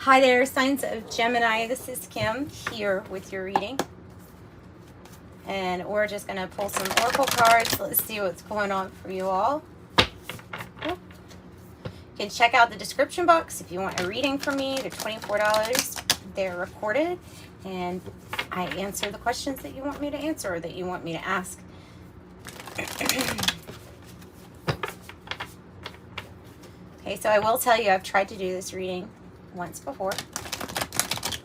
Hi there, signs of Gemini. This is Kim here with your reading. And we're just going to pull some oracle cards. Let's see what's going on for you all. You can check out the description box if you want a reading from me. They're $24. They're recorded. And I answer the questions that you want me to answer or that you want me to ask. Okay, so I will tell you I've tried to do this reading once before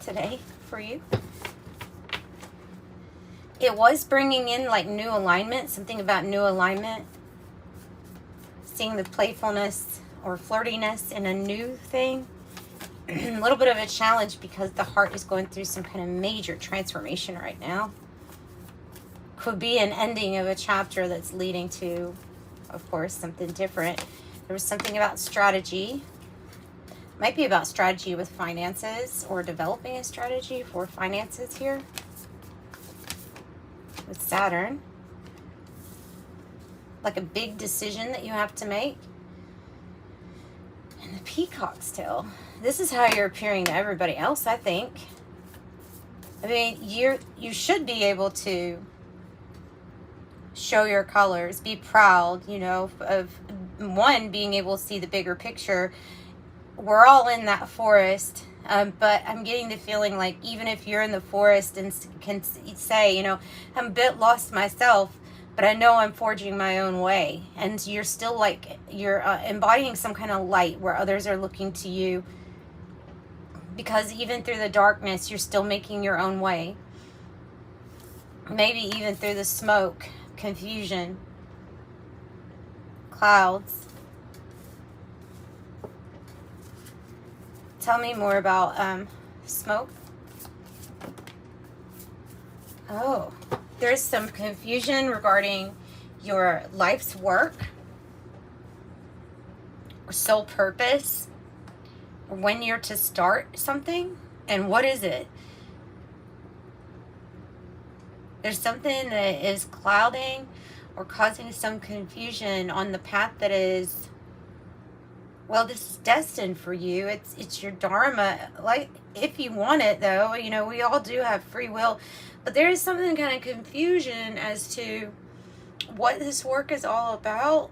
today for you. It was bringing in like new alignment, something about new alignment, seeing the playfulness or flirtiness in a new thing. A little bit of a challenge because the heart is going through some kind of major transformation right now. Could be an ending of a chapter that's leading to, of course, something different. There was something about strategy. Might be about strategy with finances or developing a strategy for finances here with Saturn. Like a big decision that you have to make. And the peacock's tail. This is how you're appearing to everybody else, I think. I mean, you should be able to show your colors, be proud, you know, of one, being able to see the bigger picture. We're all in that forest, but I'm getting the feeling like even if you're in the forest and can say, you know, I'm a bit lost myself, but I know I'm forging my own way. And you're still like, you're embodying some kind of light where others are looking to you. Because even through the darkness, you're still making your own way. Maybe even through the smoke, confusion, clouds. Tell me more about smoke. Oh, there's some confusion regarding your life's work or soul purpose, or when you're to start something, and what is it? There's something that is clouding or causing some confusion on the path that is, well, this is destined for you. It's your dharma. Like, if you want it, though, you know, we all do have free will. But there is something kind of confusion as to what this work is all about.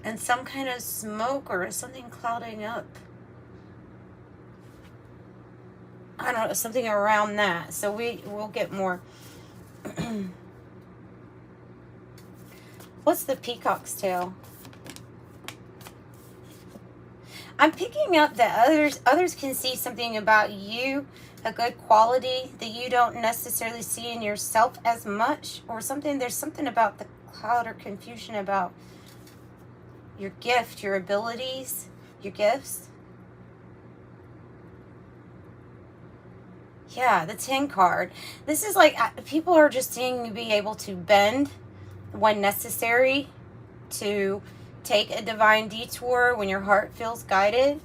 And some kind of smoke or something clouding up. I don't know, something around that. So we'll get more. What's the peacock's tail? I'm picking up that others can see something about you, a good quality that you don't necessarily see in yourself as much, or something. There's something about the cloud or confusion about your gift, your abilities, your gifts. Yeah, the 10 card. This is like people are just seeing you be able to bend when necessary, to take a divine detour when your heart feels guided.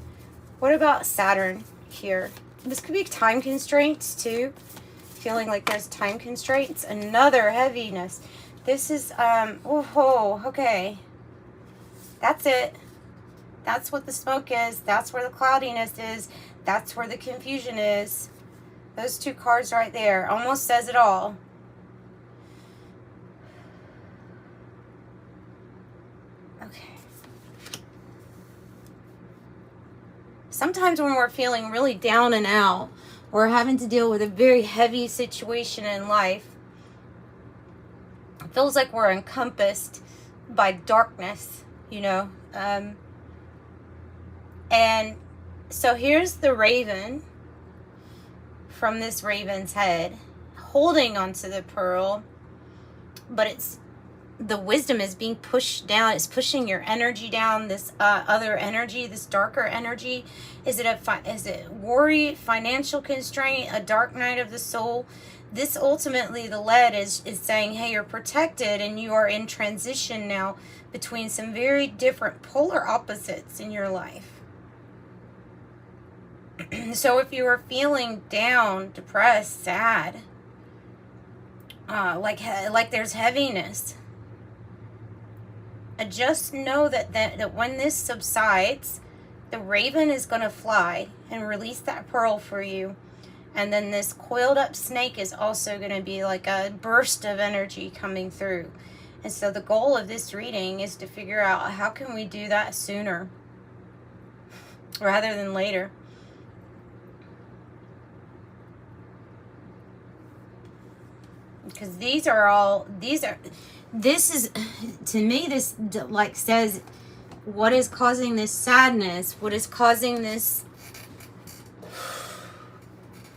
What about Saturn here? This could be time constraints too. Feeling like there's time constraints. Another heaviness. This is, oh, okay. That's it. That's what the smoke is. That's where the cloudiness is. That's where the confusion is. Those two cards right there almost says it all. Okay. Sometimes when we're feeling really down and out, we're having to deal with a very heavy situation in life. It feels like we're encompassed by darkness, you know. And so here's the raven from this raven's head, holding onto the pearl, but it's the wisdom is being pushed down. It's pushing your energy down. This other energy, this darker energy. Is it worry, financial constraint, a dark night of the soul? This ultimately, the lead is saying, hey, you're protected and you are in transition now between some very different polar opposites in your life. So if you are feeling down, depressed, sad, like there's heaviness, just know that when this subsides, the raven is going to fly and release that pearl for you. And then this coiled up snake is also going to be like a burst of energy coming through. And so the goal of this reading is to figure out how can we do that sooner rather than later. Because this is, to me, this like says what is causing this sadness, what is causing this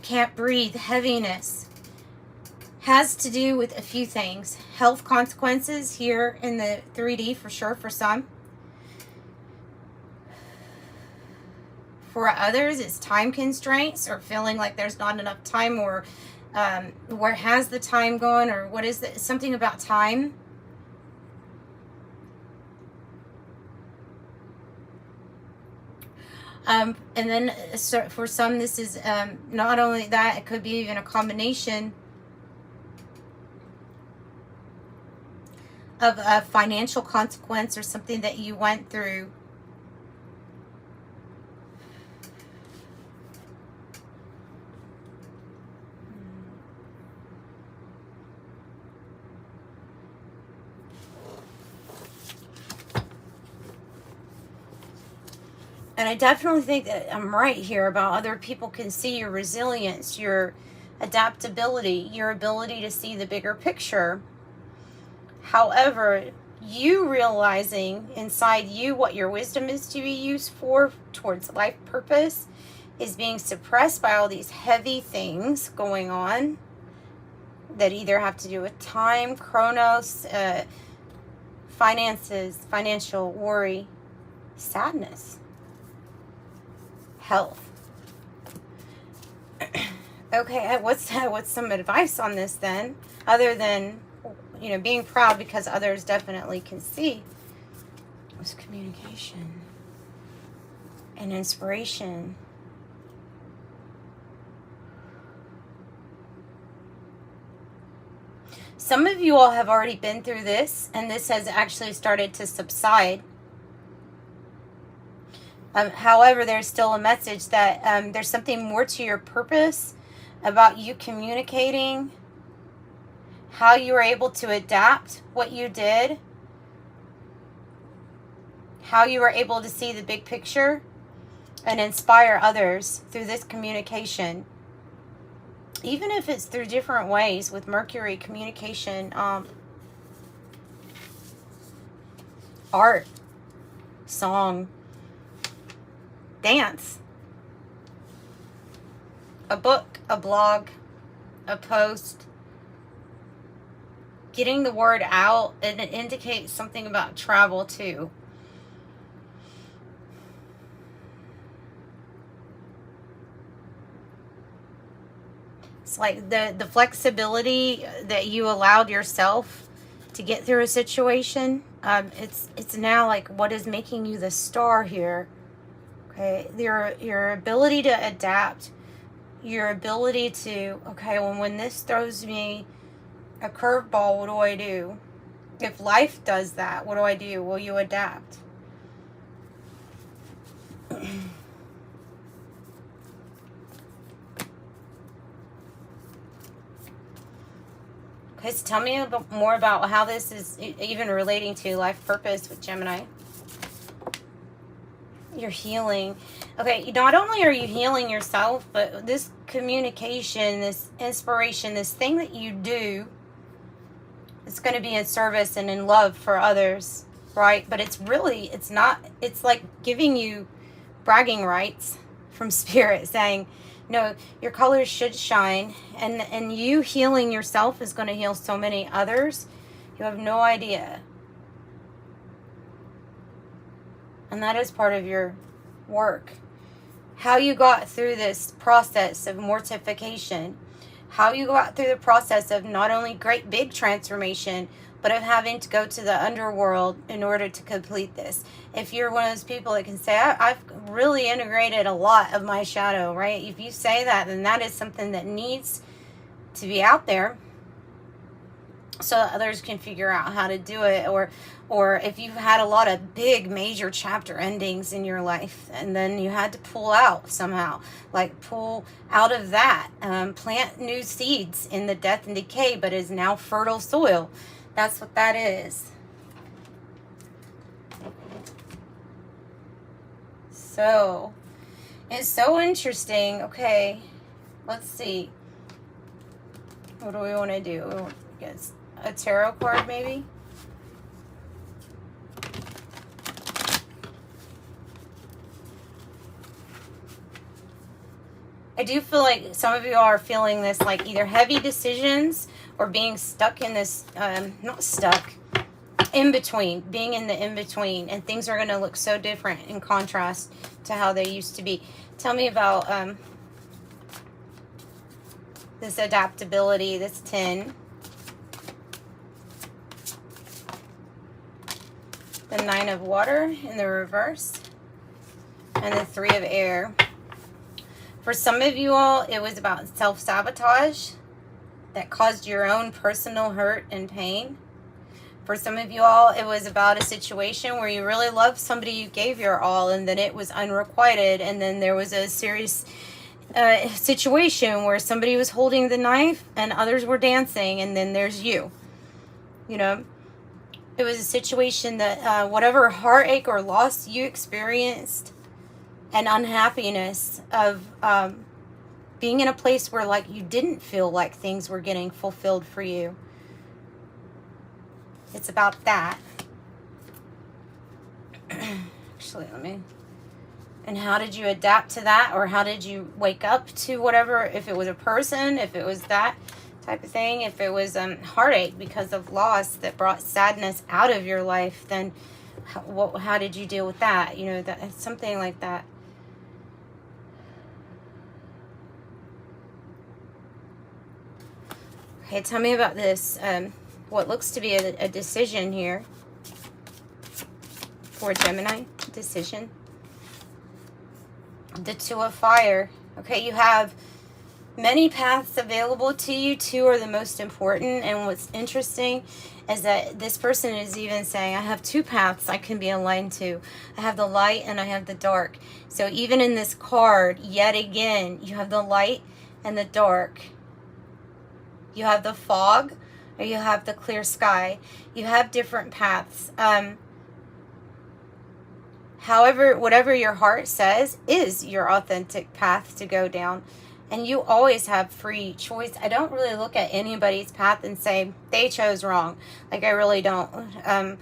can't breathe, heaviness, has to do with a few things. Health consequences here in the 3D for sure for some. For others, it's time constraints or feeling like there's not enough time, or where has the time gone, or what is it? Something about time. And then for some, this is not only that, it could be even a combination of a financial consequence or something that you went through. And I definitely think that I'm right here about other people can see your resilience, your adaptability, your ability to see the bigger picture. However, you realizing inside you what your wisdom is to be used for towards life purpose is being suppressed by all these heavy things going on that either have to do with time, chronos, finances, financial worry, sadness, health. Okay, what's some advice on this then, other than, you know, being proud because others definitely can see? It was communication and inspiration. Some of you all have already been through this, and this has actually started to subside. However, there's still a message that there's something more to your purpose about you communicating, how you were able to adapt what you did, how you were able to see the big picture and inspire others through this communication. Even if it's through different ways with Mercury, communication, art, song, dance, a book, a blog, a post, getting the word out, and it indicates something about travel too. It's like the flexibility that you allowed yourself to get through a situation. It's now like what is making you the star here. Okay, your ability to adapt, your ability to, okay, well, when this throws me a curveball, what do I do? If life does that, what do I do? Will you adapt? Okay, so tell me a bit more about how this is even relating to life purpose with Gemini. You're healing. Okay, not only are you healing yourself, but this communication, this inspiration, this thing that you do, it's going to be in service and in love for others, right? But it's really, it's not, it's like giving you bragging rights from spirit saying, no, your colors should shine, and you healing yourself is going to heal so many others. You have no idea. And that is part of your work. How you got through this process of mortification. How you got through the process of not only great big transformation, but of having to go to the underworld in order to complete this. If you're one of those people that can say, I've really integrated a lot of my shadow, right? If you say that, then that is something that needs to be out there. so that others can figure out how to do it. Or if you've had a lot of big major chapter endings in your life and then you had to pull out somehow, like pull out of that, plant new seeds in the death and decay, but is now fertile soil. That's what that is. So it's so interesting. Okay, let's see. What do we want to do? We want to get a tarot card, maybe? I do feel like some of you are feeling this, like either heavy decisions or being stuck in this, not stuck, in between, being in the in between, and things are going to look so different in contrast to how they used to be. Tell me about this adaptability, this 10. The 9 of water in the reverse. And the 3 of air. For some of you all, it was about self-sabotage that caused your own personal hurt and pain. For some of you all, it was about a situation where you really loved somebody, you gave your all, and then it was unrequited, and then there was a serious situation where somebody was holding the knife and others were dancing, and then there's you. You know, it was a situation that whatever heartache or loss you experienced and unhappiness of being in a place where like you didn't feel like things were getting fulfilled for you. It's about that. Actually, let me... And how did you adapt to that? Or how did you wake up to whatever? If it was a person, if it was that type of thing, if it was heartache because of loss that brought sadness out of your life, then how did you deal with that? You know, that something like that. Okay, tell me about this. What looks to be a decision here for Gemini. Decision. The 2 of fire. Okay, you have many paths available to you. 2 are the most important. And what's interesting is that this person is even saying, I have 2 paths I can be aligned to. I have the light and I have the dark. So even in this card, yet again, you have the light and the dark. You have the fog or you have the clear sky. You have different paths. However, whatever your heart says is your authentic path to go down. And you always have free choice. I don't really look at anybody's path and say, they chose wrong. Like, I really don't.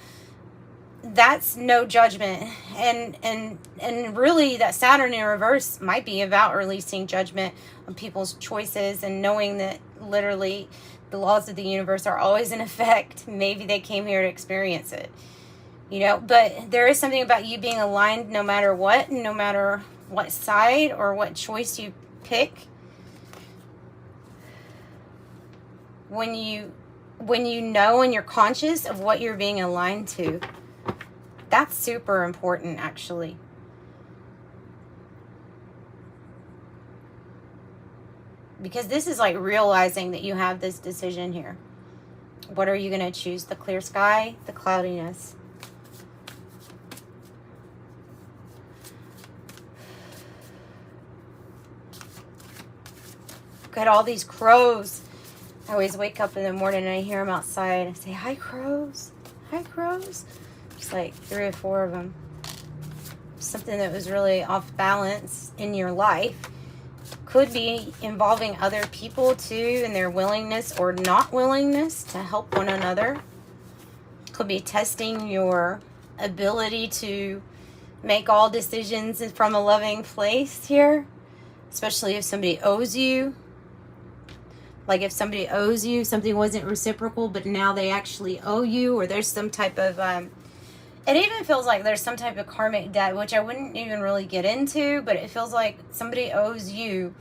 That's no judgment. And really, that Saturn in reverse might be about releasing judgment on people's choices and knowing that literally the laws of the universe are always in effect. Maybe they came here to experience it. You know, but there is something about you being aligned no matter what side or what choice you pick. When you know and you're conscious of what you're being aligned to, that's super important, actually. Because this is like realizing that you have this decision here. What are you going to choose? The clear sky, the cloudiness? Look at all these crows. I always wake up in the morning and I hear them outside. I say, hi, crows. Hi, crows. Just like 3 or 4 of them. Something that was really off balance in your life. Could be involving other people too and their willingness or not willingness to help one another. Could be testing your ability to make all decisions from a loving place here. Especially if somebody owes you. Like if somebody owes you, something wasn't reciprocal, but now they actually owe you, or there's some type of, it even feels like there's some type of karmic debt, which I wouldn't even really get into, but it feels like somebody owes you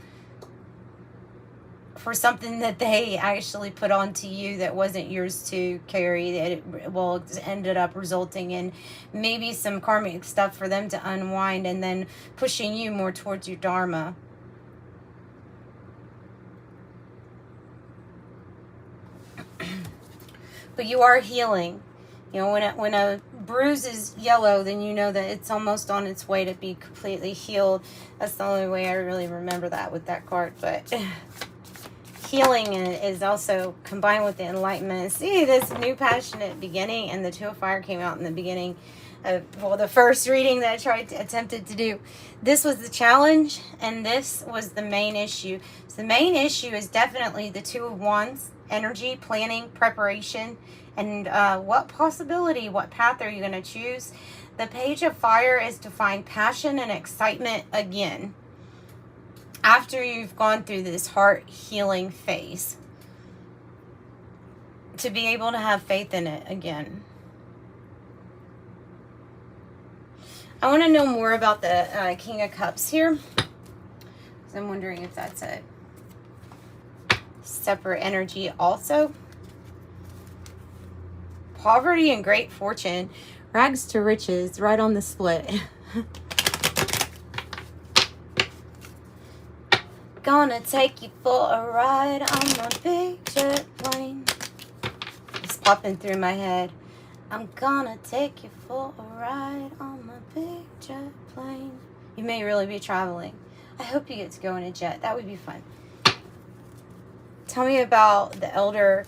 for something that they actually put onto you that wasn't yours to carry, that it ended up resulting in maybe some karmic stuff for them to unwind and then pushing you more towards your dharma. but you are healing. You know, when a bruise is yellow, then you know that it's almost on its way to be completely healed. That's the only way I really remember that with that card. But healing is also combined with the enlightenment. See, this new passionate beginning, and the Two of Fire came out in the beginning of, well, the first reading that I attempted to do. This was the challenge, and this was the main issue. So the main issue is definitely the Two of Wands, energy, planning, preparation, and what possibility, what path are you going to choose? The Page of Fire is to find passion and excitement again after you've gone through this heart healing phase, to be able to have faith in it again. I want to know more about the King of Cups here, because I'm wondering if that's a separate energy also. Poverty and great fortune. Rags to riches, right on the split. Gonna take you for a ride on my big jet plane. It's popping through my head. I'm gonna take you for a ride on my big jet plane. You may really be traveling. I hope you get to go in a jet. That would be fun. Tell me about the Elder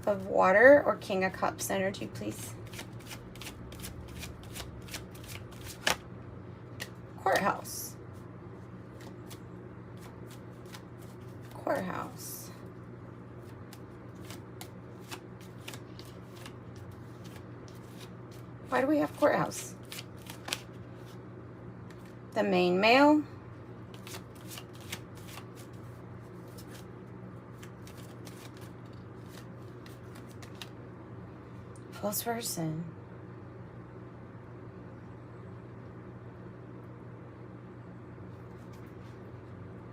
of Water or King of Cups energy, please. Courthouse. Courthouse. Why do we have courthouse? The main male. False person.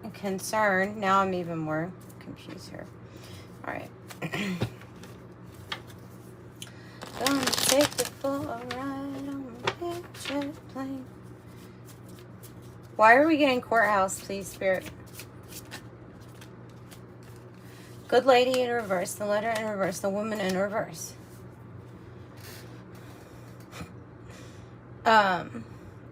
And concern. Now I'm even more confused here. All right. Gonna take you for a ride on a big jet plane. Why are we getting courthouse, please, Spirit? Good lady in reverse. The letter in reverse. The woman in reverse.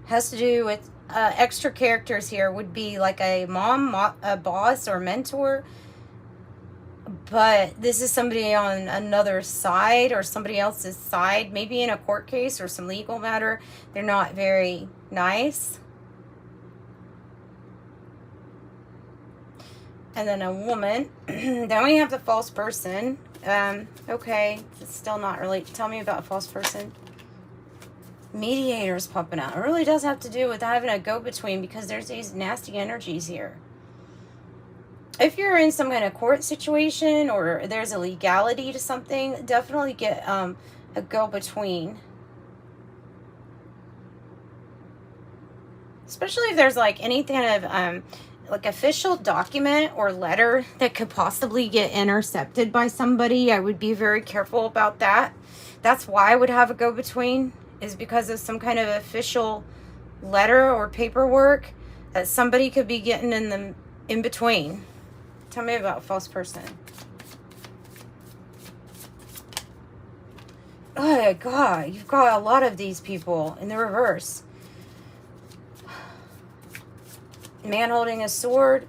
Has to do with extra characters here. Would be like a mom, a boss, or mentor. But this is somebody on another side or somebody else's side. Maybe in a court case or some legal matter. They're not very nice. And then a woman. Then we have the false person. Okay. It's still not really. Tell me about a false person. Mediators popping out. It really does have to do with having a go-between, because there's these nasty energies here. If you're in some kind of court situation or there's a legality to something, definitely get a go-between. Especially if there's like any kind of like official document or letter that could possibly get intercepted by somebody. I would be very careful about that. That's why I would have a go-between, is because of some kind of official letter or paperwork that somebody could be getting in between. Tell me about false person. Oh God, you've got a lot of these people in the reverse. Man holding a sword.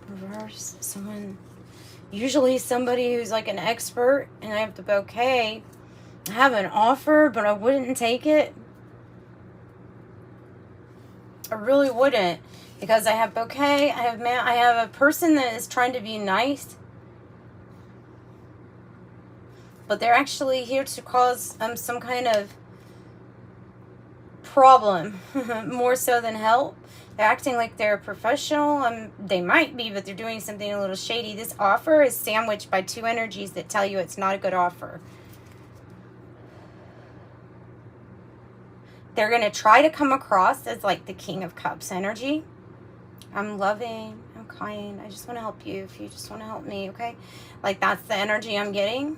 Reverse. Someone, usually somebody who's like an expert, and I have the bouquet. I have an offer, but I wouldn't take it. I really wouldn't, because I have bouquet, I have a person that is trying to be nice, but they're actually here to cause some kind of problem, more so than help. They're acting like they're a professional. They might be, but they're doing something a little shady. This offer is sandwiched by two energies that tell you it's not a good offer. They're going to try to come across as like the King of Cups energy. I'm loving, I'm kind, I just want to help you if you just want to help me, okay? Like that's the energy I'm getting.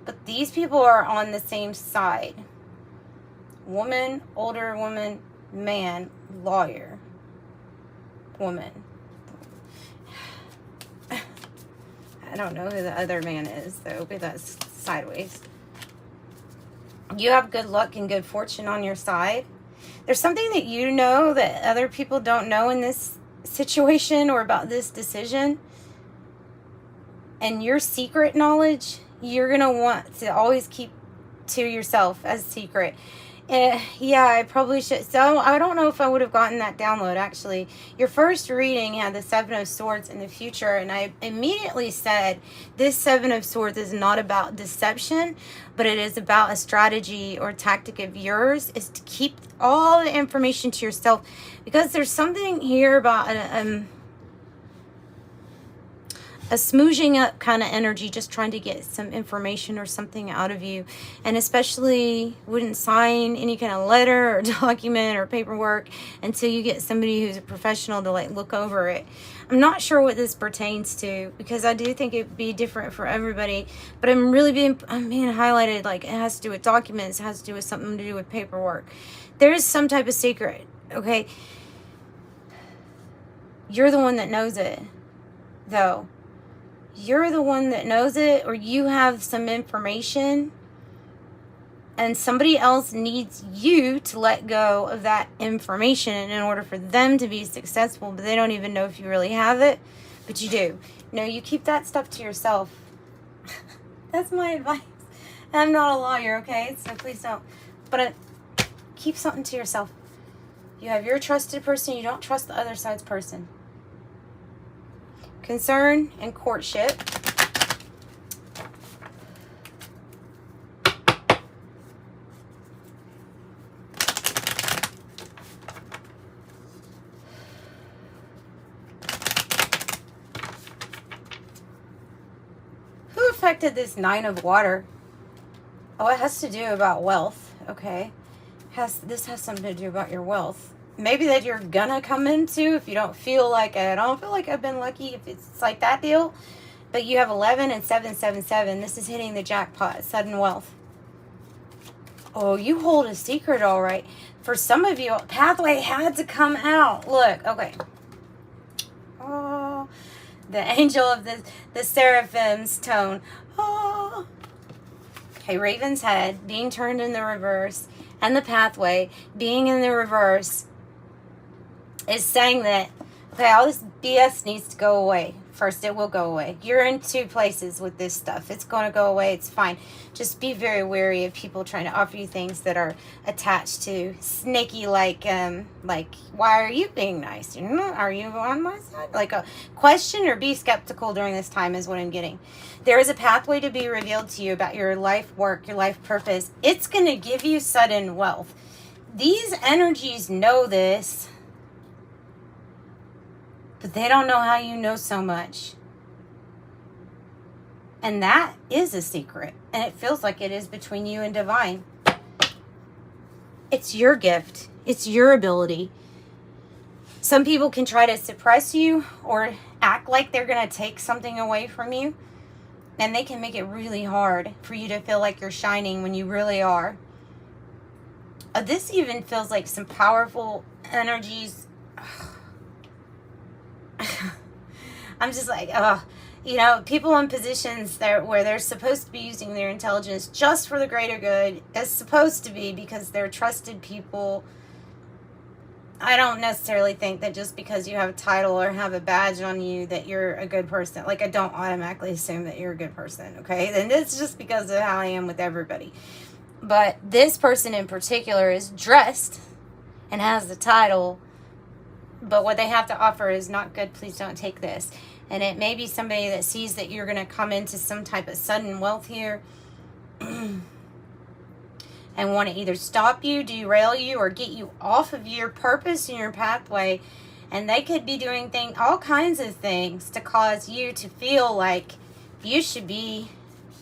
But these people are on the same side. Woman, older woman, man, lawyer, woman. I don't know who the other man is, though, but that's sideways. You have good luck and good fortune on your side. There's something that you know that other people don't know in this situation or about this decision. And your secret knowledge, you're going to want to always keep to yourself as secret. Yeah, I probably should. So I don't know if I would have gotten that download, actually. Your first reading had the Seven of Swords in the future, and I immediately said, this Seven of Swords is not about deception, but it is about a strategy or tactic of yours, is to keep all the information to yourself, because there's something here about a smooshing up kind of energy, just trying to get some information or something out of you. And especially wouldn't sign any kind of letter or document or paperwork until you get somebody who's a professional to like look over it. I'm not sure what this pertains to, because I do think it'd be different for everybody, but I'm being highlighted like it has to do with documents, it has to do with something to do with paperwork. There is some type of secret, okay? You're the one that knows it, though. You're the one that knows it, or you have some information and somebody else needs you to let go of that information in order for them to be successful, but they don't even know if you really have it, but you do. No, you keep that stuff to yourself. That's my advice. I'm not a lawyer, okay? So please don't. But keep something to yourself. You have your trusted person. You don't trust the other side's person. Concern and courtship. Who affected this Nine of Water? Oh, it has to do about wealth. Okay. This has something to do about your wealth. Maybe that you're gonna come into if you don't feel like it. I don't feel like I've been lucky if it's like that deal. But you have 11 and 777. This is hitting the jackpot. Sudden wealth. Oh, you hold a secret, all right. For some of you, pathway had to come out. Look, okay. Oh, the angel of the seraphim's tone. Oh. Okay, Raven's head being turned in the reverse, and the pathway being in the reverse is saying that, okay, all this BS needs to go away. First, it will go away. You're in two places with this stuff. It's going to go away. It's fine. Just be very wary of people trying to offer you things that are attached to snaky, like why are you being nice? Are you on my side? Like a question, or be skeptical during this time is what I'm getting. There is a pathway to be revealed to you about your life work, your life purpose. It's going to give you sudden wealth. These energies know this, but they don't know how you know so much. And that is a secret. And it feels like it is between you and divine. It's your gift. It's your ability. Some people can try to suppress you or act like they're going to take something away from you. And they can make it really hard for you to feel like you're shining when you really are. This even feels like some powerful energies. I'm just like, people in positions where they're supposed to be using their intelligence just for the greater good, is supposed to be because they're trusted people. I don't necessarily think that just because you have a title or have a badge on you that you're a good person. Like, I don't automatically assume that you're a good person, okay? And it's just because of how I am with everybody. But this person in particular is dressed and has the title, but what they have to offer is not good. Please don't take this. And it may be somebody that sees that you're going to come into some type of sudden wealth here and want to either stop you, derail you, or get you off of your purpose and your pathway. And they could be doing all kinds of things to cause you to feel like you should be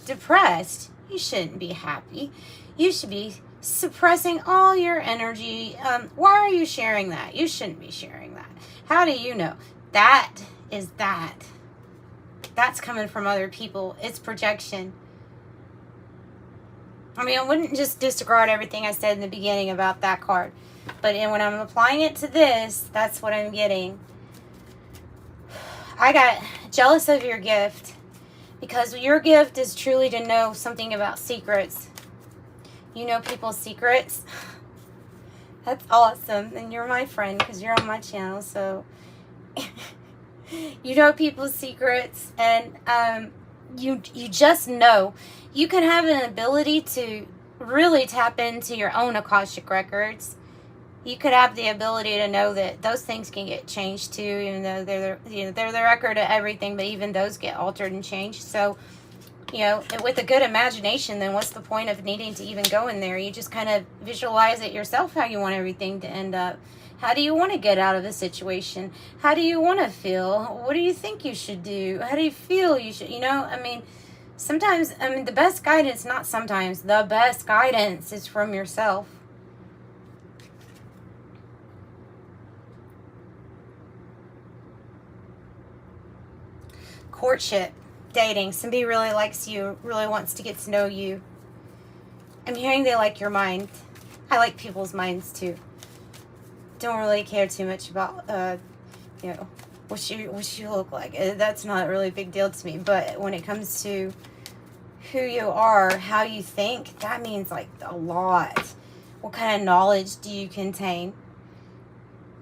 depressed. You shouldn't be happy. You should be suppressing all your energy. Why are you sharing that? You shouldn't be sharing that. How do you know? That is that. That's coming from other people. It's projection. I mean, I wouldn't just disregard everything I said in the beginning about that card. But when I'm applying it to this, that's what I'm getting. I got jealous of your gift. Because your gift is truly to know something about secrets. You know people's secrets. That's awesome. And you're my friend because you're on my channel. So you know people's secrets. And you just know. You can have an ability to really tap into your own Akashic records. You could have the ability to know that those things can get changed too, even though they're the record of everything, but even those get altered and changed. So, you know, with a good imagination, then what's the point of needing to even go in there? You just kind of visualize it yourself how you want everything to end up. How do you want to get out of a situation? How do you want to feel? What do you think you should do? How do you feel you should, you know, I mean, sometimes, I mean, the best guidance, not sometimes, the best guidance is from yourself. Courtship, dating. Somebody really likes you, really wants to get to know you. I'm hearing they like your mind. I like people's minds too. Don't really care too much about, you know, what you look like. That's not really a big deal to me. But when it comes to who you are, how you think, that means like a lot. What kind of knowledge do you contain?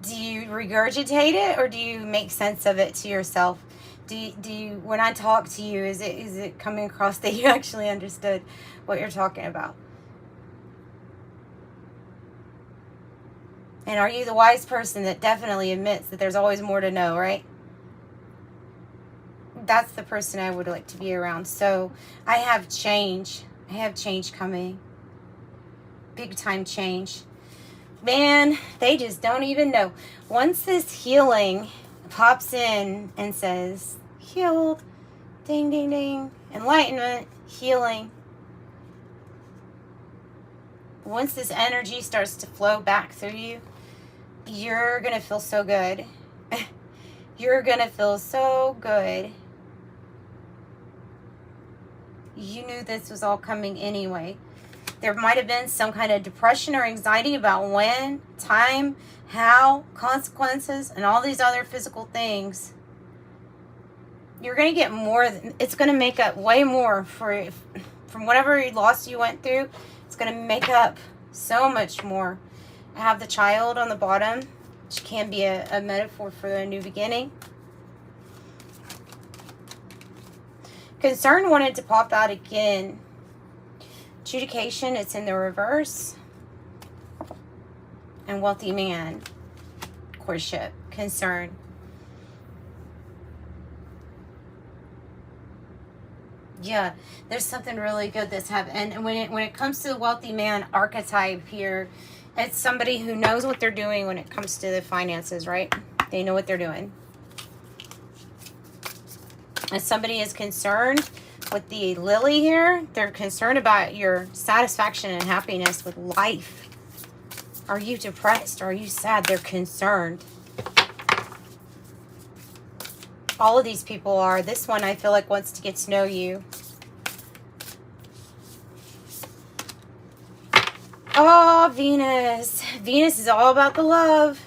Do you regurgitate it or do you make sense of it to yourself? Do you, when I talk to you, is it coming across that you actually understood what you're talking about? And are you the wise person that definitely admits that there's always more to know, right? That's the person I would like to be around. So I have change. I have change coming. Big time change. Man, they just don't even know. Once this healing pops in and says, healed, ding, ding, ding, enlightenment, healing. Once this energy starts to flow back through you, you're going to feel so good. You're going to feel so good. You knew this was all coming anyway. There might have been some kind of depression or anxiety about when, time, how, consequences, and all these other physical things. You're going to get more. It's going to make up way more from whatever loss you went through. It's going to make up so much more. I have the child on the bottom, which can be a metaphor for a new beginning. Concern wanted to pop out again. Adjudication, it's in the reverse. And wealthy man. Courtship. Concern. Yeah, there's something really good that's happening. And when it comes to the wealthy man archetype here, it's somebody who knows what they're doing when it comes to the finances, right? They know what they're doing. And somebody is concerned with the lily here. They're concerned about your satisfaction and happiness with life. Are you depressed? Are you sad? They're concerned. All of these people are. This one I feel like wants to get to know you. Oh, Venus. Venus is all about the love.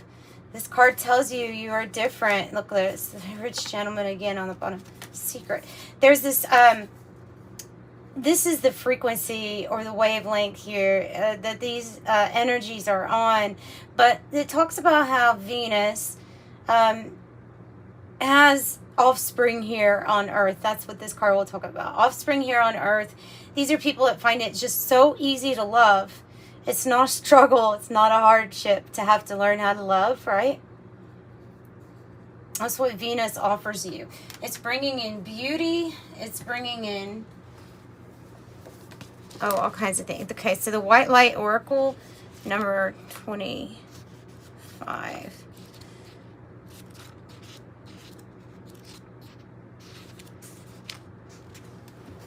This card tells you you are different. Look, there's the rich gentleman again on the bottom. Secret. There's this, this is the frequency or the wavelength here that these energies are on. But it talks about how Venus has offspring here on Earth. That's what this card will talk about. Offspring here on Earth. These are people that find it just so easy to love. It's not a struggle. It's not a hardship to have to learn how to love, right? That's what Venus offers you. It's bringing in beauty. It's bringing in, all kinds of things. Okay, so the White Light Oracle, number 25.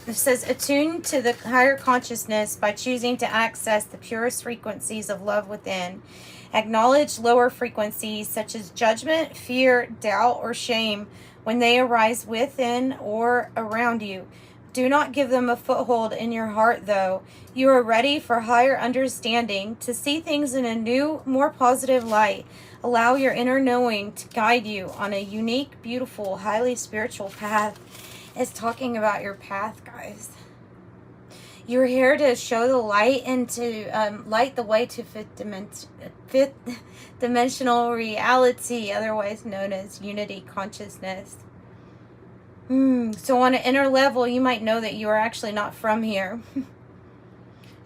It says, attune to the higher consciousness by choosing to access the purest frequencies of love within. Acknowledge lower frequencies such as judgment, fear, doubt, or shame when they arise within or around you. Do not give them a foothold in your heart, though. You are ready for higher understanding, to see things in a new, more positive light. Allow your inner knowing to guide you on a unique, beautiful, highly spiritual path. It's talking about your path, guys. You're here to show the light and to light the way to fifth dimensional reality, otherwise known as unity consciousness. So on an inner level, you might know that you are actually not from here.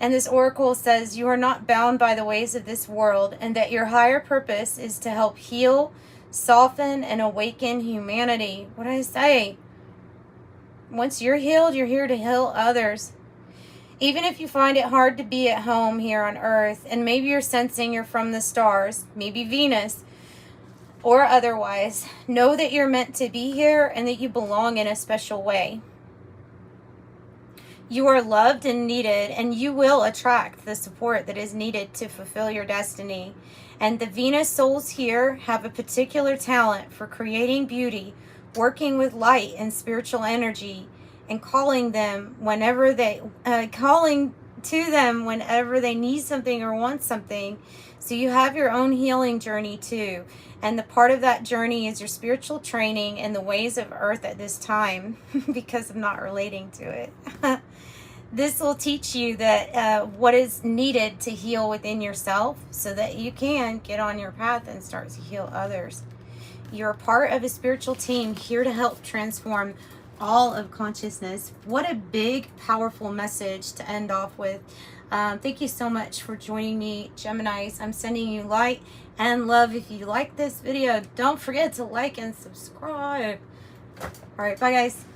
And this oracle says you are not bound by the ways of this world, and that your higher purpose is to help heal, soften, and awaken humanity. What did I say? Once you're healed, you're here to heal others. Even if you find it hard to be at home here on Earth, and maybe you're sensing you're from the stars, maybe Venus, or otherwise, know that you're meant to be here and that you belong in a special way. You are loved and needed, and you will attract the support that is needed to fulfill your destiny. And the Venus souls here have a particular talent for creating beauty, working with light and spiritual energy, and calling to them whenever they need something or want something. So you have your own healing journey too. And the part of that journey is your spiritual training in the ways of Earth at this time, because I'm not relating to it. This will teach you that what is needed to heal within yourself so that you can get on your path and start to heal others. You're a part of a spiritual team here to help transform all of consciousness. What a big, powerful message to end off with. Thank you so much for joining me, Geminis. I'm sending you light and love. If you like this video, don't forget to like and subscribe. All right, bye guys.